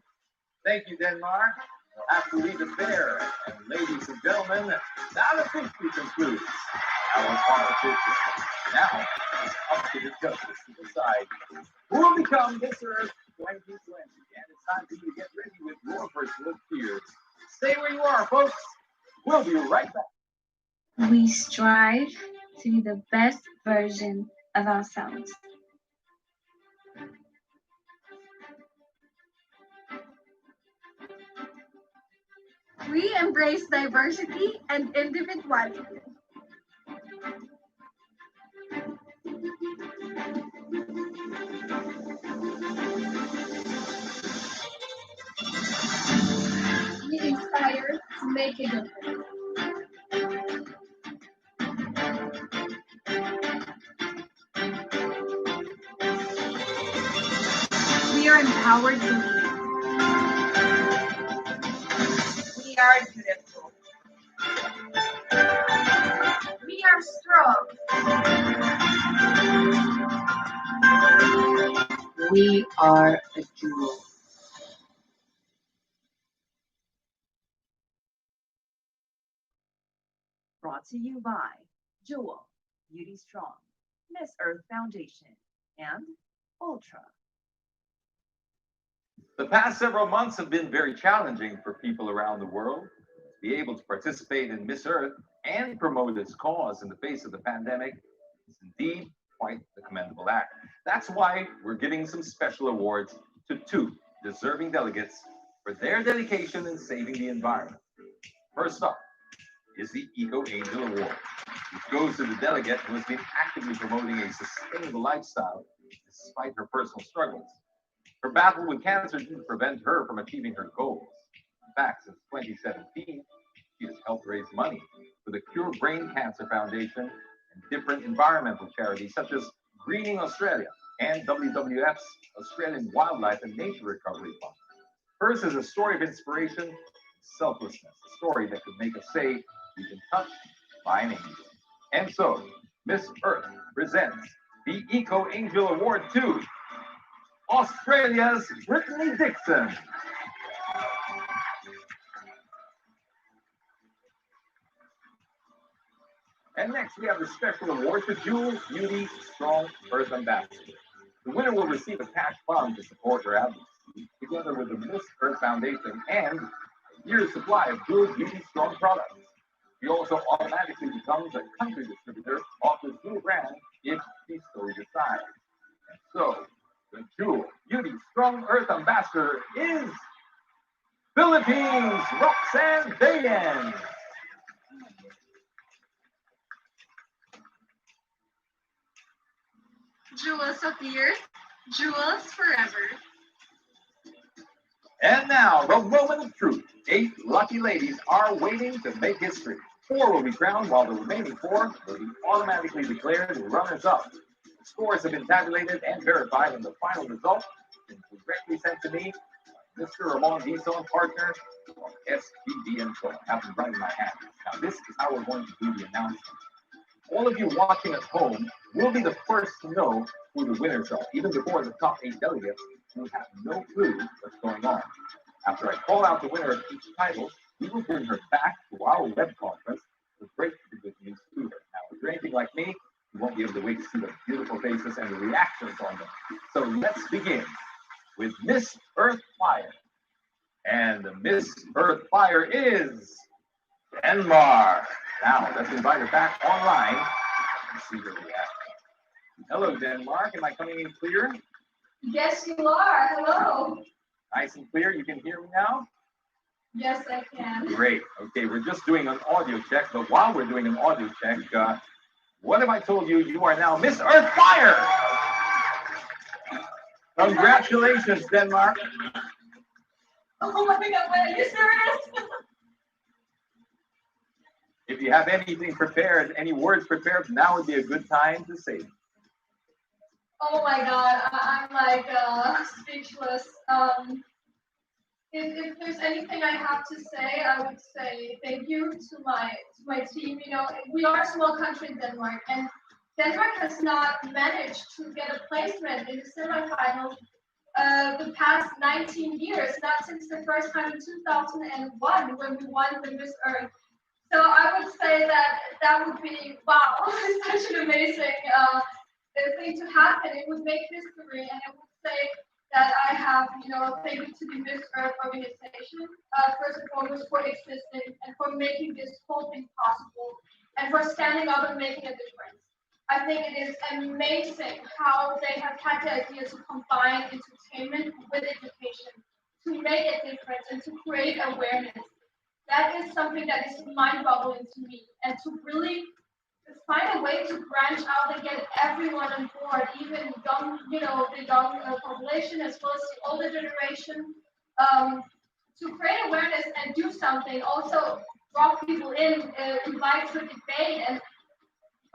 S8: Thank you, Denmark. We'll have to leave it there. And ladies and gentlemen, that officially concludes our politician. Now, it's up to the judges to decide who will become Miss Earth 2020. And it's time for you to get ready with your personal cheers. Stay where you are, folks. We'll be right back.
S22: We strive to be the best version of ourselves.
S11: We embrace diversity and individuality.
S3: We inspire to make a difference.
S11: We are empowered to lead.
S16: We are beautiful.
S11: We are strong.
S4: We are a jewel.
S10: Brought to you by Jewel, Beauty Strong, Miss Earth Foundation, and Ultra.
S8: The past several months have been very challenging for people around the world. To be able to participate in Miss Earth and promote its cause in the face of the pandemic is indeed quite a commendable act. That's why we're giving some special awards to 2 deserving delegates for their dedication in saving the environment. First up is the Eco Angel Award, which goes to the delegate who has been actively promoting a sustainable lifestyle despite her personal struggles. Her battle with cancer didn't prevent her from achieving her goals. In fact, since 2017, she has helped raise money for the Cure Brain Cancer Foundation and different environmental charities such as Greening Australia and WWF's Australian Wildlife and Nature Recovery Fund. Hers is a story of inspiration and selflessness, a story that could make us say we've been touched by an angel. And so, Miss Earth presents the Eco Angel Award to Australia's Brittany Dixon. And next we have the special award to Jewel Beauty Strong Earth Ambassador. The winner will receive a cash fund to support her advocacy, together with the Miss Earth Foundation and a year's supply of Jewel Beauty Strong products. She also automatically becomes a country distributor of the Jewel brand if she so decides. And so, the Jewel Beauty Strong Earth Ambassador is Philippines, Roxanne Bayan.
S11: Jewels of the earth, jewels forever.
S8: And now, the moment of truth. 8 lucky ladies are waiting to make history. 4 will be crowned, while the remaining 4 will be automatically declared runners-up. Scores have been tabulated and verified, and the final result has been directly sent to me, Mr. Ramon Dizon, partner of SBD Info. I have them right in my hand. Now, this is how we're going to do the announcement. All of you watching at home will be the first to know who the winners are, even before the top 8 delegates who have no clue what's going on. After I call out the winner of each title, we will bring her back to our web conference to break the good news to her. Now, if you're anything like me, you won't be able to wait to see the beautiful faces and the reactions on them. So let's begin with Miss Earth Fire. And the Miss Earth Fire is Denmark. Now, let's invite her back online and see her reaction. Hello, Denmark. Am I coming in clear?
S11: Yes, you are. Hello.
S8: Nice and clear. You can hear me now?
S11: Yes, I can.
S8: Great. Okay, we're just doing an audio check, but while we're doing an audio check, what have I told you? You are now Miss Earth Fire! Congratulations, Denmark.
S11: Oh my God, are you serious?
S8: If you have anything prepared, any words prepared, now would be a good time to say.
S11: Oh my God, I'm like speechless. If there's anything I have to say, I would say thank you to my team. You know, we are a small country in Denmark, and Denmark has not managed to get a placement in the semifinals the past 19 years, not since the first time in 2001 when we won the Miss Earth. So I would say that would be, wow, such an amazing thing to happen. It would make history, and I would say that I have, thank you to the Miss Earth organization, first and foremost for existing and for making this whole thing possible, and for standing up and making a difference. I think it is amazing how they have had the idea to combine entertainment with education, to make a difference and to create awareness. That is something that is mind-boggling to me, and to really find a way to branch out and get everyone on board, even young, the young population as well as the older generation, to create awareness and do something. Also, draw people in, invite to debate, and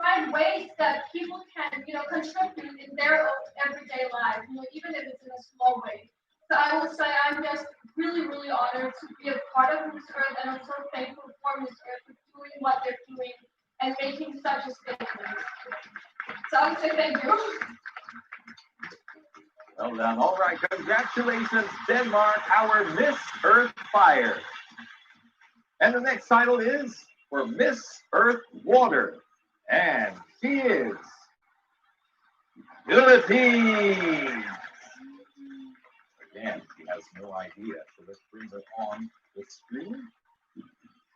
S11: find ways that people can, contribute in their own everyday life, even if it's in a small way. So I would say I'm just really, really honored to be a part of Miss Earth, and I'm so thankful for Miss Earth for doing what they're doing and making such a statement. So I would say thank you.
S8: Well done. All right. Congratulations, Denmark, our Miss Earth Fire. And the next title is for Miss Earth Water. And she is Philippines. Again, she has no idea. So let's bring her on the screen.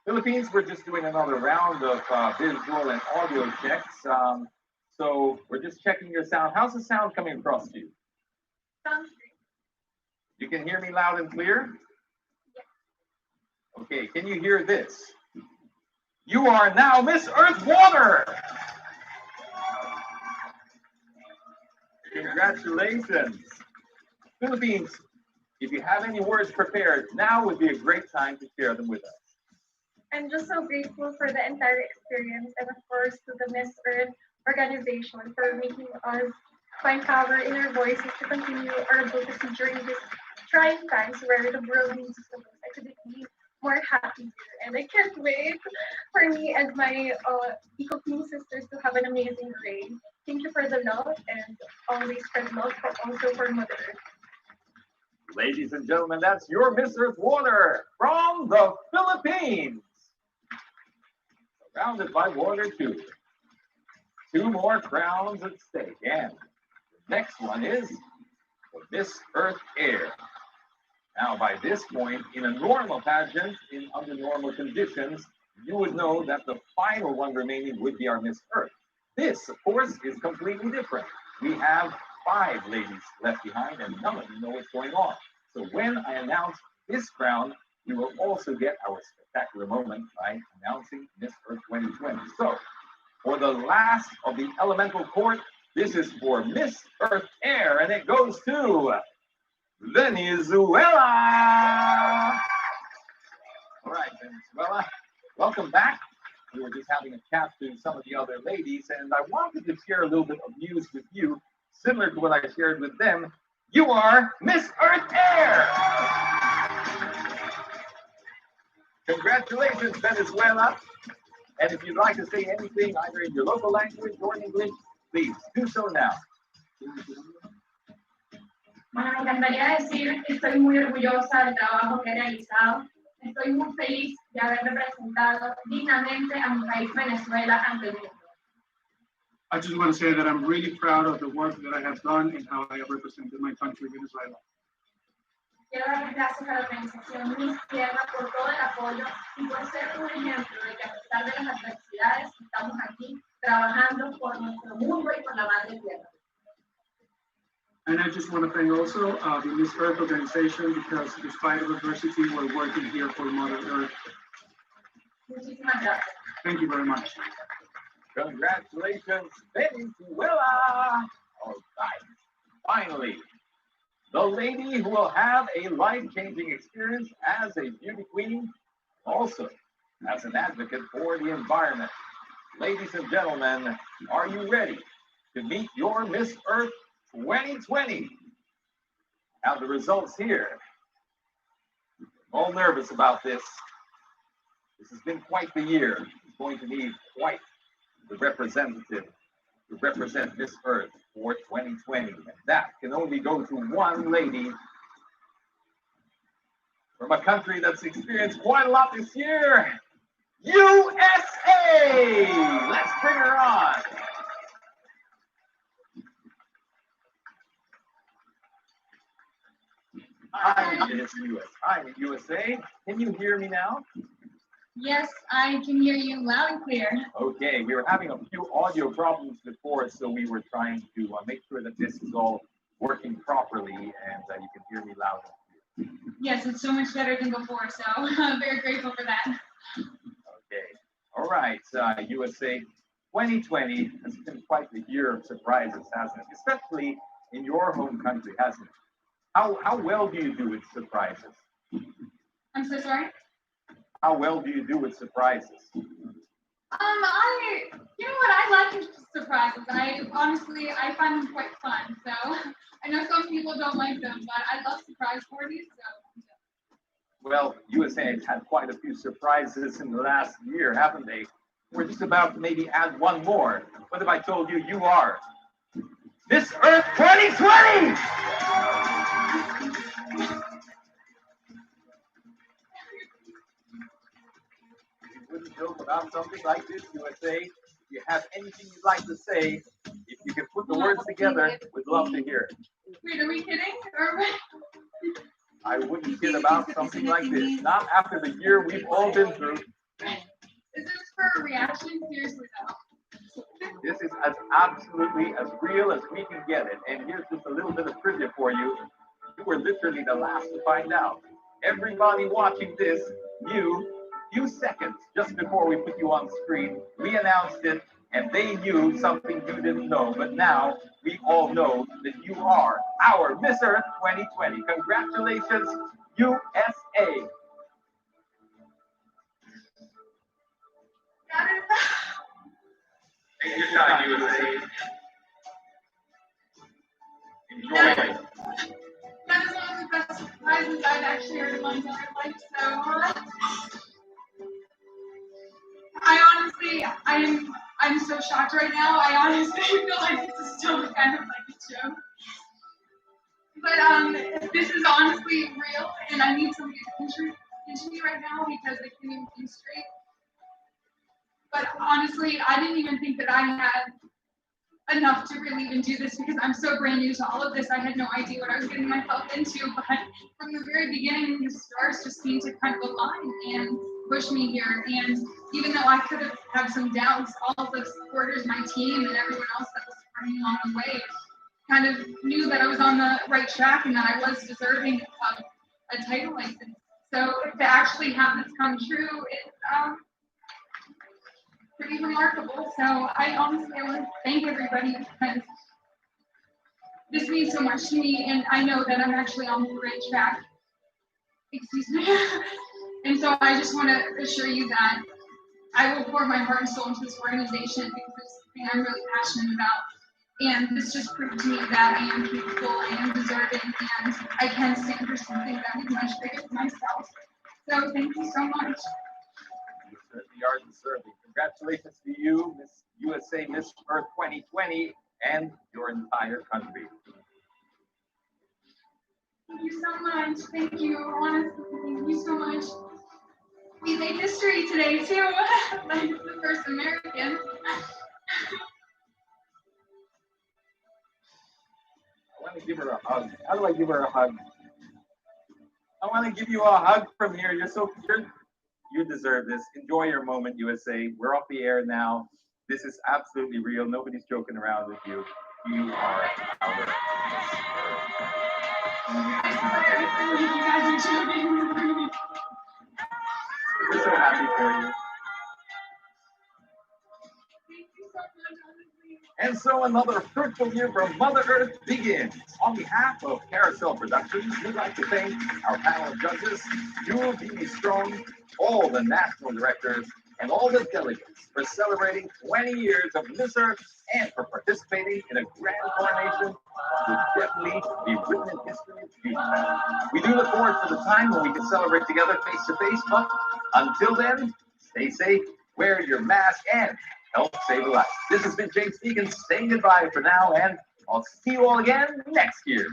S8: Philippines, we're just doing another round of visual and audio checks. So we're just checking your sound. How's the sound coming across to you?
S11: Sounds great.
S8: You can hear me loud and clear?
S11: Yeah.
S8: Okay, can you hear this? You are now Miss Earth Water! Congratulations. Philippines, if you have any words prepared, now would be a great time to share them with us.
S13: I'm just so grateful for the entire experience, and of course to the Miss Earth organization for making us find power in our voices to continue our advocacy during this trying times where the world needs us the most. I couldn't be more happy here, and I can't wait for me and my Eco-Queen sisters to have an amazing day. Thank you for the love, and always spread love, but also for Mother Earth.
S8: Ladies and gentlemen, that's your Miss Earth Water from the Philippines. Surrounded by water too. 2 more crowns at stake. And the next one is for Miss Earth Air. Now, by this point, in a normal pageant, under normal conditions, you would know that the final one remaining would be our Miss Earth. This, of course, is completely different. We have 5 ladies left behind, and none of you know what's going on. So when I announce this crown, you will also get our spectacular moment by announcing Miss Earth 2020. So, for the last of the elemental court, this is for Miss Earth Air, and it goes to Venezuela. All right, Venezuela, welcome back. We were just having a chat to some of the other ladies, and I wanted to share a little bit of news with you, similar to what I shared with them. You are Miss Earth Air. Congratulations, Venezuela. And if you'd like to say anything, either in your local language or in English, please do so now.
S14: Bueno, me encantaría decir que estoy muy orgullosa del trabajo que he realizado. Estoy muy feliz de haber representado dignamente a mi país Venezuela ante el mundo.
S6: I just want to say that I'm really proud of the work that I have done and how I have represented my country, Venezuela.
S14: Quiero dar las gracias a la organización Miss Tierra por todo el apoyo y por ser un ejemplo de que a pesar de las adversidades estamos aquí trabajando por nuestro mundo y por la madre tierra.
S6: And I just want to thank also the Miss Earth organization because despite of adversity, we're working here for Mother Earth.
S14: Muchísimas gracias.
S6: Thank you very much.
S8: Congratulations, Venezuela. All right, finally, the lady who will have a life-changing experience as a beauty queen, also as an advocate for the environment. Ladies and gentlemen, are you ready to meet your Miss Earth 2020? Have the results here. All nervous about this. This has been quite the year. It's going to need quite the representative to represent Miss Earth for 2020. And that can only go to one lady from a country that's experienced quite a lot this year, USA! Let's bring her on. Hi, USA. Can you hear me now?
S17: Yes, I can hear you loud and clear.
S8: Okay, we were having a few audio problems before, so we were trying to make sure that this is all working properly and you can hear me loud and clear.
S17: Yes, it's so much better than before, so I'm very grateful for that.
S8: Okay, all right, USA, 2020 has been quite the year of surprises, hasn't it? Especially in your home country, hasn't it? How well do you do with surprises?
S17: I'm so sorry?
S8: How well do you do with surprises?
S17: You know what, I like surprises. I find them quite fun. So I know some people don't like them, but I love surprise parties. So.
S8: Well, USA has had quite a few surprises in the last year, haven't they? We're just about to maybe add one more. What if I told you you are Miss Earth 2020? Wouldn't joke about something like this, USA. If you have anything you'd like to say, if you can put the words together, we'd love to hear it.
S17: Wait, are we kidding?
S8: I wouldn't kid about something like this. Not after the year we've all been through.
S17: Is this for a reaction? Seriously though.
S8: This is as absolutely as real as we can get it. And here's just a little bit of trivia for you. You were literally the last to find out. Everybody watching this knew few seconds just before we put you on screen, we announced it, and they knew something you didn't know. But now we all know that you are our Miss Earth 2020. Congratulations, USA. Take your time, USA. Enjoy it.
S17: That is one of the best surprises I've actually heard in my entire life. So. I'm so shocked right now. I honestly feel like this is still kind of like a joke. But this is honestly real, and I need somebody to pinch me right now because I can't even think straight. But honestly, I didn't even think that I had enough to really even do this because I'm so brand new to all of this. I had no idea what I was getting myself into. But from the very beginning, the stars just seemed to kind of align and push me here. And even though I could have had some doubts, all of the supporters, my team, and everyone else that was running along the way kind of knew that I was on the right track and that I was deserving of a title like this. So to actually have this come true is pretty remarkable. So I honestly want to thank everybody because this means so much to me, and I know that I'm actually on the right track. Excuse me. And so I just want to assure you that I will pour my heart and soul into this organization because it's something I'm really passionate about. And this just proved to me that I am capable, I am deserving, and I can stand for something that is much bigger than myself. So thank you so much.
S8: You certainly are deserving. Congratulations to you, Miss USA Miss Earth 2020, and your entire country.
S17: Thank you so much. Thank you. Honestly, thank you so much. We made history today too. I'm the first American.
S8: I want to give her a hug. How do I give her a hug? I want to give you a hug from here. You deserve this. Enjoy your moment, USA. We're off the air now. This is absolutely real. Nobody's joking around with you. You are our We're so happy for you. And so another fruitful year for Mother Earth begins. On behalf of Carousel Productions, we'd like to thank our panel of judges, Jewel Dee Strong, all the national directors, and all the delegates for celebrating 20 years of Miss Earth and for participating in a grand coronation would definitely be written in history of beauty. We do look forward to the time when we can celebrate together face to face, but until then, stay safe, wear your mask, and help save a life. This has been James Deacon saying goodbye for now, and I'll see you all again next year.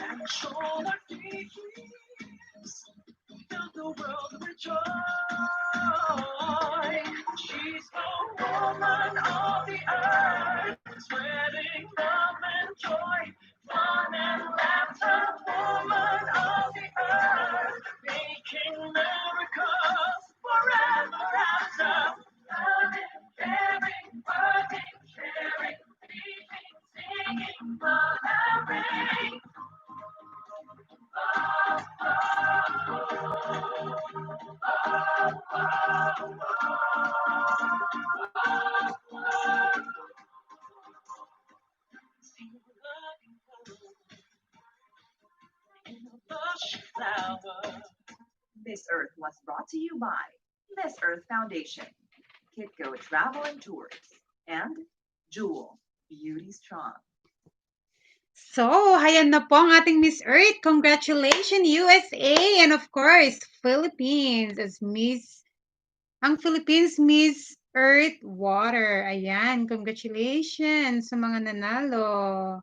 S21: And show what he is, fill the world with joy. She's the woman of the earth, spreading love and joy, fun and laughter. Woman of the earth, making miracles forever after. Loving, caring, working, sharing, feeding, singing, mothering.
S10: Miss Earth was brought to you by Miss Earth Foundation, Kitco Travel and Tours, and Jewel Beauty Strong.
S9: So, ayan na po ang ating Miss Earth. Congratulations, USA! And of course, Philippines as ang Philippines Miss Earth Water. Ayan, congratulations sa mga nanalo.